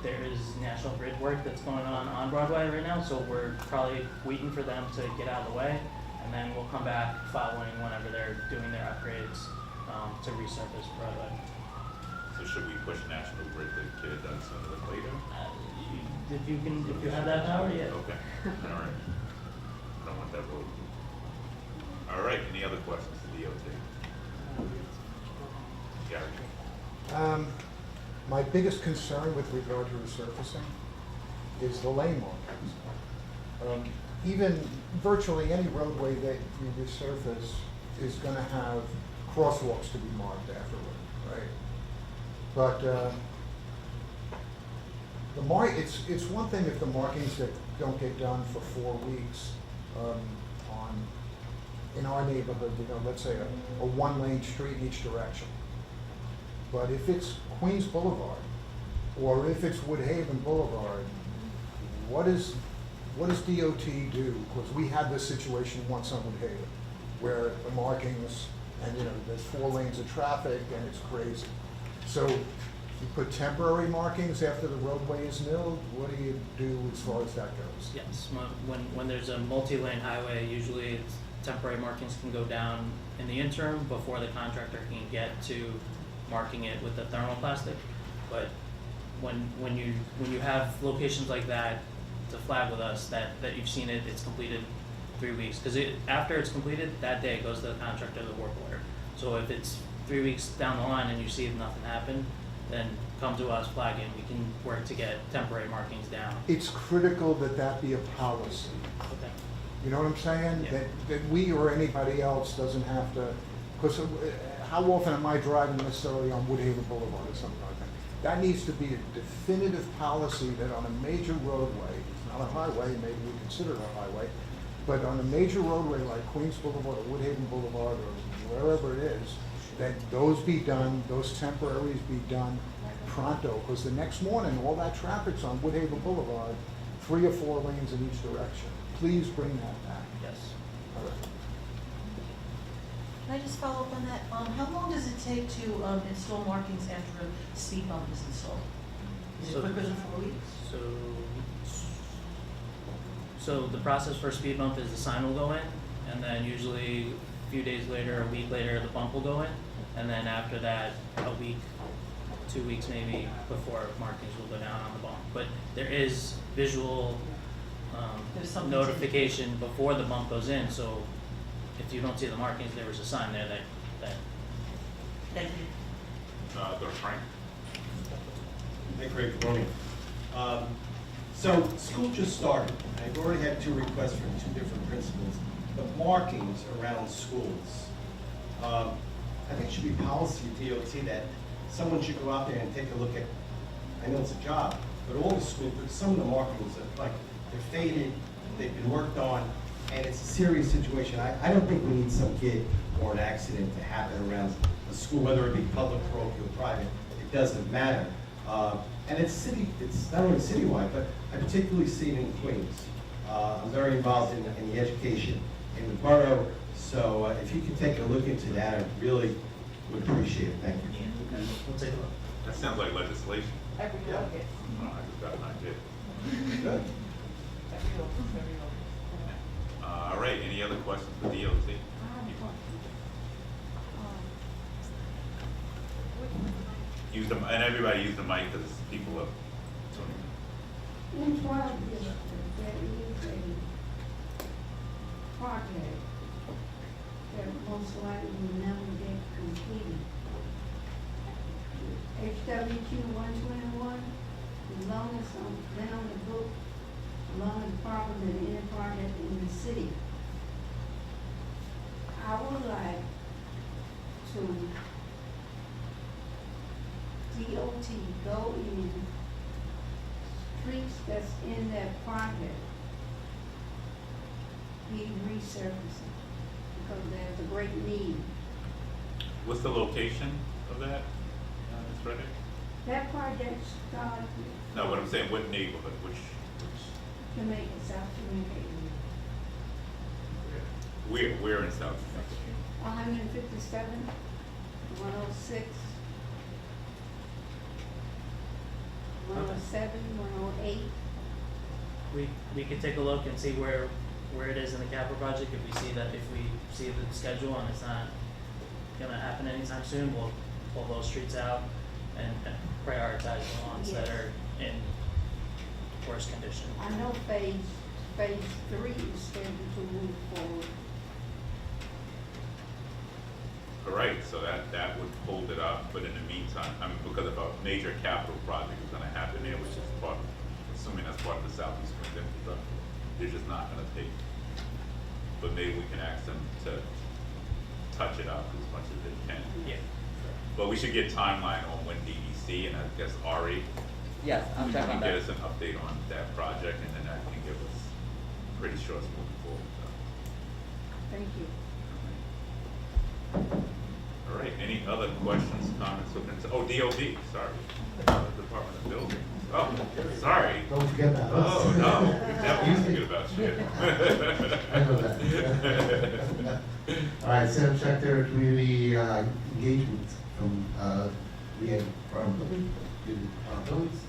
There is National Grid work that's going on Broadway right now, so we're probably waiting for them to get out of the way, and then we'll come back following whenever they're doing their upgrades to resurface Broadway. So should we push National Grid to get it done sooner than later? If you have that power, yeah. Okay, all right. I don't want that road. All right, any other questions to DOT? Gary? My biggest concern with regard to resurfacing is the lane markings. Even virtually any roadway that you resurface is going to have crosswalks to be marked afterward, right? But it's one thing if the markings that don't get done for 4 weeks in our neighborhood, let's say a one-lane street in each direction. But if it's Queens Boulevard, or if it's Woodhaven Boulevard, what does DOT do? Because we had this situation once on Woodhaven, where the markings And, there's 4 lanes of traffic and it's crazy. So you put temporary markings after the roadway is milled, what do you do as far as that goes? Yes, when there's a multi-lane highway, usually temporary markings can go down in the interim before the contractor can get to marking it with the thermoplastic. But when you have locations like that to flag with us that you've seen it, it's completed 3 weeks. Because after it's completed, that day it goes to the contractor, the work order. So if it's 3 weeks down the line and you see nothing happen, then come to us, flag it, we can work to get temporary markings down. It's critical that be a policy. Okay. You know what I'm saying? Yeah. That we or anybody else doesn't have to, because how often am I driving necessarily on Woodhaven Boulevard or something like that? That needs to be a definitive policy that on a major roadway, it's not a highway, maybe we consider it a highway, but on a major roadway like Queens Boulevard or Woodhaven Boulevard or wherever it is, that those be done, those temporaries be done pronto, because the next morning, all that traffic's on Woodhaven Boulevard, 3 or 4 lanes in each direction. Please bring that back. Yes. All right. Can I just follow up on that? How long does it take to install markings after a speed bump is installed? Is it quicker than 4 weeks? So the process for a speed bump is the sign will go in, and then usually a few days later, a week later, the bump will go in, and then after that, a week, 2 weeks maybe before markings will go down on the bump. But there is visual There's something notification before the bump goes in, so if you don't see the markings, there was a sign there that Thank you. Go to Frank. Hey, Craig, good morning. So school just started. I've already had 2 requests from 2 different principals. The markings around schools, I think it should be policy of DOT that someone should go out there and take a look at, I know it's a job, but all the schools, but some of the markings are like, they're faded, they've been worked on, and it's a serious situation. I don't think we need some kid or an accident to happen around a school, whether it be public, parochial, private, it doesn't matter. And it's not only citywide, but I particularly see it in Queens. I'm very involved in the education in the borough, so if you could take a look into that, I really would appreciate it. Thank you. we'll take a look. That sounds like legislation. Every Yeah. local. Oh, I just got an idea. Good. Every local, every local. All right, any other questions for DOT? I have a question. Use them, and everybody use the mic because people are tuning in. In 12 districts, there is a project that most likely will never get completed. HWQ 121, the longest been on the book, longest problem than any project in the city. I would like to DOT go in streets that's in that project, be resurfacing, because there's a great need. What's the location of that, Ms. Reddick? That project started No, but I'm saying what neighborhood, which, Jamaica, South Jamaica, where in South Jamaica? 157, 106, 107, 108. We could take a look and see where it is in the capital project. If we see the schedule and it's not gonna happen anytime soon, we'll pull those streets out and prioritize the ones that are in worse condition. I know phase 3 is scheduled to move forward. All right, so that would hold it up, but in the meantime, I mean, because of a major capital project is gonna happen there, which is part of, assuming that's part of the Southeast Queens infrastructure, they're just not gonna take. But maybe we can ask them to touch it up as much as they can. Yeah. But we should get timeline on when DEC, and I guess Ari, Yes, I'll check on can get that. us an update on that project, and then that can give us pretty sure it's moving forward, so. Thank you. All right, right, any other questions, comments, or concerns? Oh, DOB, sorry. Department of Buildings. Oh, sorry. Don't forget about us. Oh, no, we definitely forget about you. I know that. All right, Sam Schechter, community engagement from Buildings.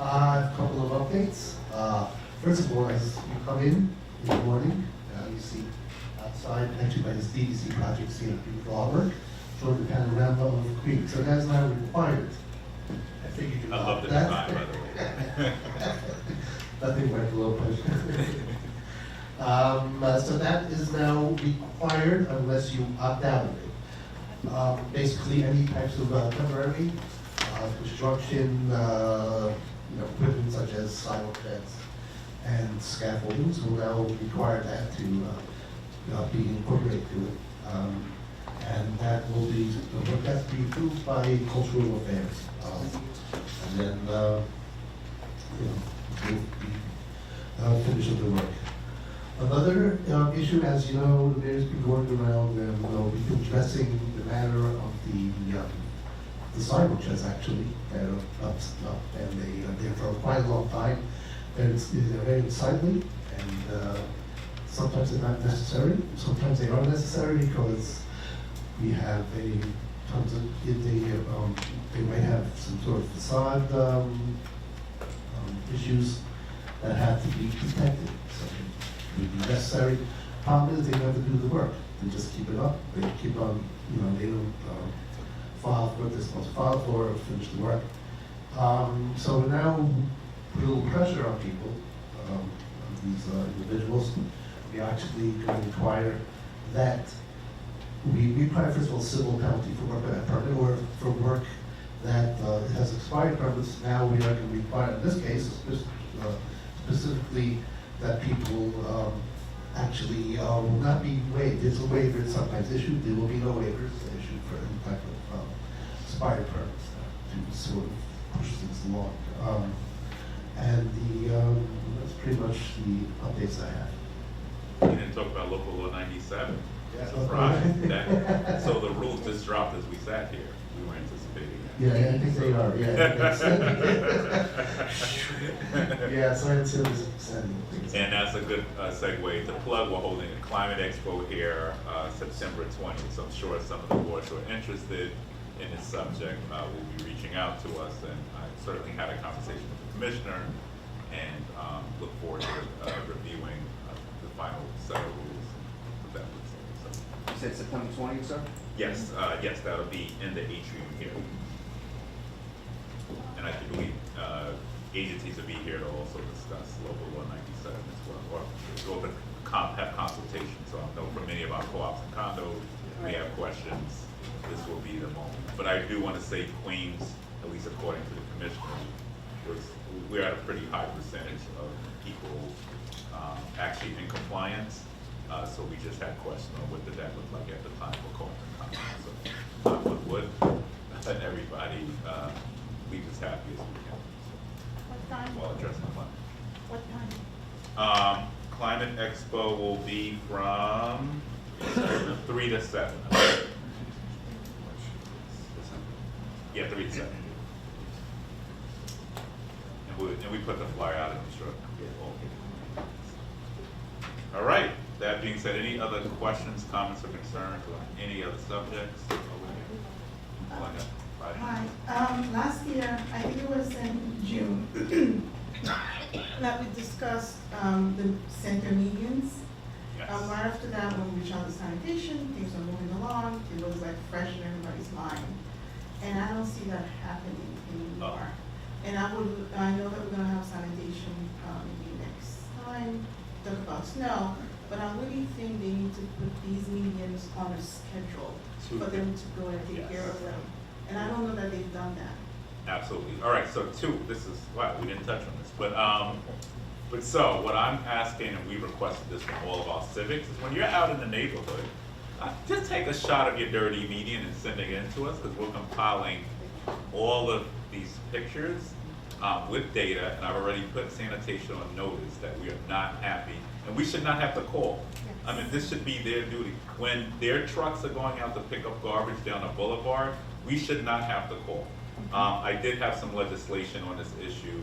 A couple of updates. First of all, as you come in the morning, you see outside, actually by this DDC project, see a beautiful artwork showing the panorama of Queens. So that's not required. I think you can I love the that. design, by the way. Nothing like a little push. So that is now required unless you opt out of it. Basically, any types of temporary construction, equipment such as silo beds and scaffoldings will now require that to be incorporated to it. And that will be, that's to be approved by Cultural Affairs. And then, we'll be finishing the work. Another issue, as you know, the mayor's been going around and we've been addressing the matter of the sidewalk sheds actually that are up, and they are there for quite a long time. And they're very unsightly, and sometimes they're not necessary. Sometimes they are necessary because we have they might have some sort of facade issues that have to be protected. So it would be necessary. Problem is they never do the work. They just keep it up. They keep on, they don't file for what they're supposed to file for or finish the work. So now put a little pressure on people, these individuals. We actually going to require that we require, first of all, civil penalty for work without permit or for work that has expired permits. Now we are going to require, in this case, specifically that people actually will not be waived. There's a waiver sometimes issued. There will be no waivers issued for any type of expired permits to sort of push things along. That's pretty much the updates I have. We didn't talk about local law 97. Yeah. Right. So the rules just dropped as we sat here. We were anticipating that. Yeah, I think they are, yeah. Yeah, science is exciting. And that's a good segue to plug. We're holding a climate expo here September 20th. So I'm sure some of the boards who are interested in this subject will be reaching out to us. And I certainly had a conversation with the commissioner and look forward to reviewing the final set of rules that looks like. So. You said September 20th, sir? Yes, yes, that'll be in the atrium here. And I believe agencies will be here to also discuss local law 97 as well, or go to have consultation. So I know for many of our co-ops and condos, we have questions. This will be the moment. But I do want to say Queens, at least according to the commissioner, we're at a pretty high percentage of people actually in compliance. So we just had questions on what did that look like at the time for co-op and condos. So knock on wood, and everybody leaves as happy as we can. What time? While addressing climate. What time? Climate Expo will be from 3 to 7. Yeah, 3 to 7. And we put the flyer out, I'm sure. All right. That being said, any other questions, comments, or concerns on any other subjects? Hi. Last year, I think it was in June, that we discussed the center medians. Yes. Right after that, when we reached out to sanitation, things were moving along. It was like fresh in everybody's mind. And I don't see that happening anymore. And I know that we're gonna have sanitation maybe next time, talk about snow, but I really think they need to put these medians on a schedule for them to go and take care of them. And I don't know that they've done that. Absolutely. All right, so this is, wow, we didn't touch on this. But so what I'm asking, and we requested this from all of our civics, is when you're out in the neighborhood, just take a shot of your dirty median and send it in to us, because we're compiling all of these pictures. with data, and I've already put sanitation on notice that we are not happy, and we should not have to call. I mean, this should be their duty. When their trucks are going out to pick up garbage down the boulevard, we should not have to call. I did have some legislation on this issue,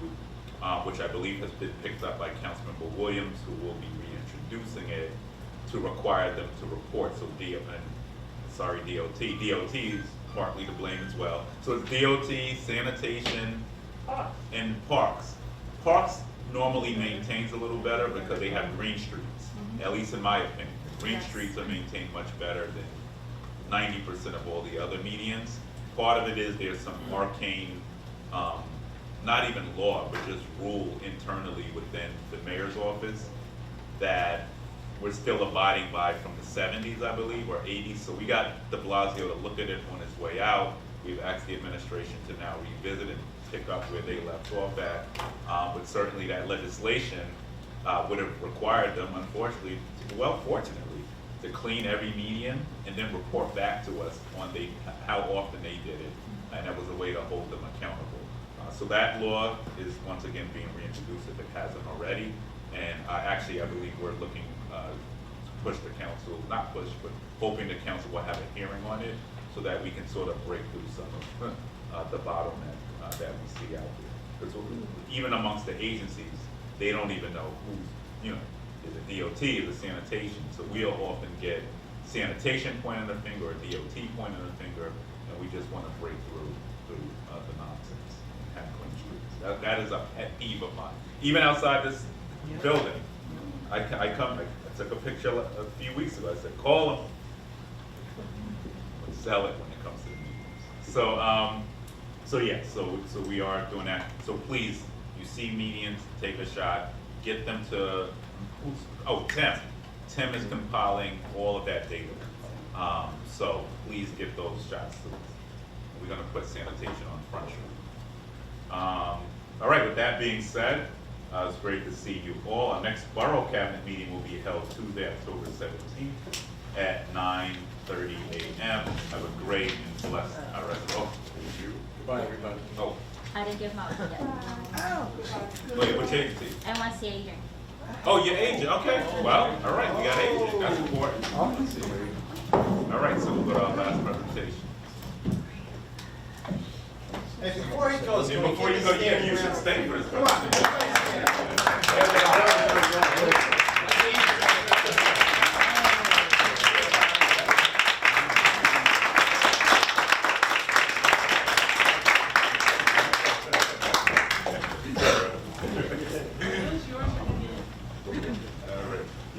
which I believe has been picked up by Councilmember Williams, who will be reintroducing it to require them to report. So DOT is partly to blame as well. So it's DOT, sanitation, and parks. Parks normally maintains a little better because they have green streets, at least in my opinion. Green streets are maintained much better than 90% of all the other medians. Part of it is there's some arcane, not even law, but just rule internally within the mayor's office that we're still abiding by from the 70s, I believe, or 80s. So we got de Blasio to look at it on his way out. We've asked the administration to now revisit and pick up where they left off at. But certainly that legislation would have required them, unfortunately, fortunately, to clean every median and then report back to us on how often they did it. And that was a way to hold them accountable. So that law is once again being reintroduced if it hasn't already. And I believe we're looking to push the council, not push, but hoping the council will have a hearing on it so that we can sort of break through some of the bottleneck that we see out there. Because even amongst the agencies, they don't even know who's, is it DOT, is it sanitation? So we'll often get sanitation pointing their finger or DOT pointing their finger, and we just want to break through the nonsense and have clean streets. That is a pet peeve of mine. Even outside this building, I took a picture a few weeks ago. I said, call them. Sell it when it comes to the meetings. So we are doing that. So please, you see medians, take a shot, get them to, Tim. Tim is compiling all of that data. So please get those shots to us. We're gonna put sanitation on Front Street. All right, with that being said, it's great to see you all. Our next Borough Cabinet meeting will be held Tuesday, October 17th at 9:30 a.m. Have a great and blessed rest. Thank you. Goodbye, everybody. Oh, I didn't give mine yet. wait, which agency? NYC agent. Oh, your agent, okay. Well, all right, we got agent, that's important. All right, so we'll go to our last presentation. Hey, before he goes, And before you go, yeah, you should stay for this Come on. presentation.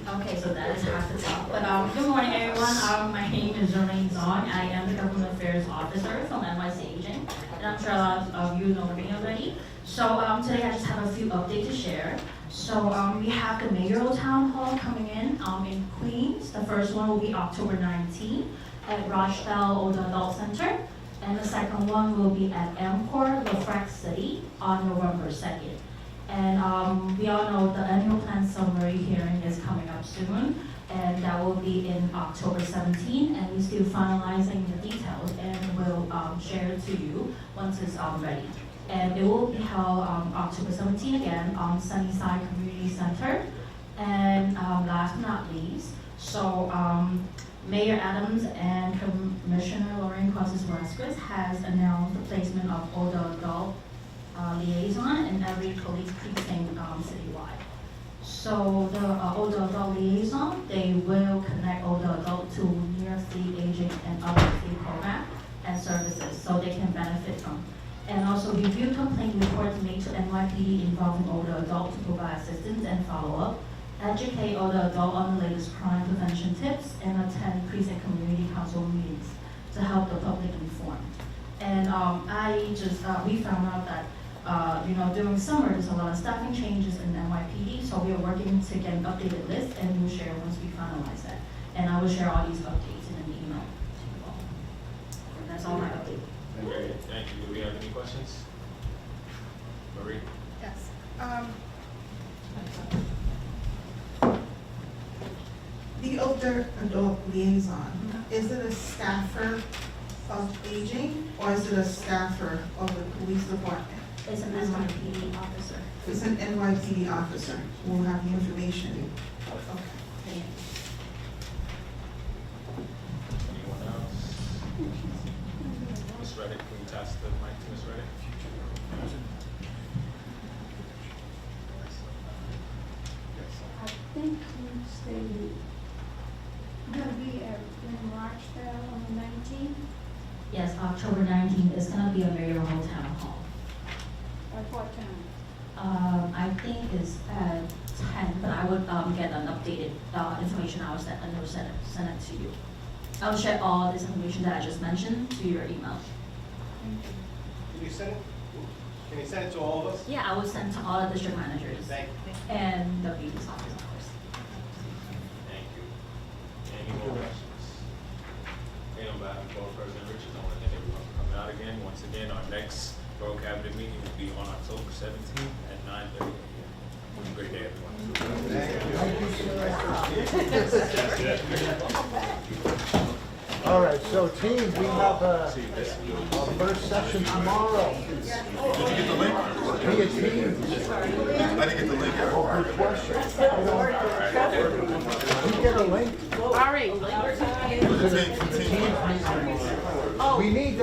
Okay, so that is half the talk. But good morning, everyone. My name is Jermaine Zong. I am the Government Affairs Officer from NYC Agent, and I'm sure a lot of you know me already. So today I just have a few updates to share. So we have the mayoral town hall coming in Queens. The first one will be October 19th at Rochdale Older Adult Center, and the second one will be at Amcor, Lafrac City on November 2nd. And we all know the annual plan summary hearing is coming up soon, and that will be in October 17th, and we're still finalizing the details, and we'll share it to you once it's ready. And it will be held October 17th again on Sunnyside Community Center. And last but not least, so Mayor Adams and Commissioner Lauren Costas-Velasquez has announced the placement of older adult liaison in every police precinct citywide. So the older adult liaison, they will connect older adult to New York City aging and other city programs and services so they can benefit from. And also review complaint reports made to NYPD involving older adults to provide assistance and follow-up, educate older adult on the latest crime prevention tips, and attend precinct community council meetings to help the public inform. And we found out that during summer, there's a lot of staffing changes in NYPD, so we are working to get an updated list, and we'll share once we finalize that. And I will share all these updates in an email to you all. And that's all my update. Great, thank you. Do we have any questions? Marie? Yes. The older adult liaison, is it a staffer of aging or is it a staffer of the police department? It's an NYPD officer. It's an NYPD officer. We'll have the information. Okay. Anyone else? Ms. Reddick, can you pass the mic to Ms. Reddick? I think you stated you're gonna be in Rochdale on the 19th, Yes, October 19th is gonna be a Mayor Hall Town Hall. at what time? I think it's at 10, but I would get an updated information. I will send it to you. I'll share all this information that I just mentioned to your email. Can you send it? Can you send it to all of us? Yeah, I will send to all the district managers Thank you. and the BD's office, of course. Thank you. Any more questions? Okay, on behalf of Borough President Richards, I want to thank everyone for coming out again. Once again, our next Borough Cabinet meeting will be on October 17th at 9:30 a.m. Have a great day, everyone. All right, so team, we have our first session tomorrow. Did you get the link? Be a team. I didn't get the link yet. Oh, good question. Did you get a link? All right. We need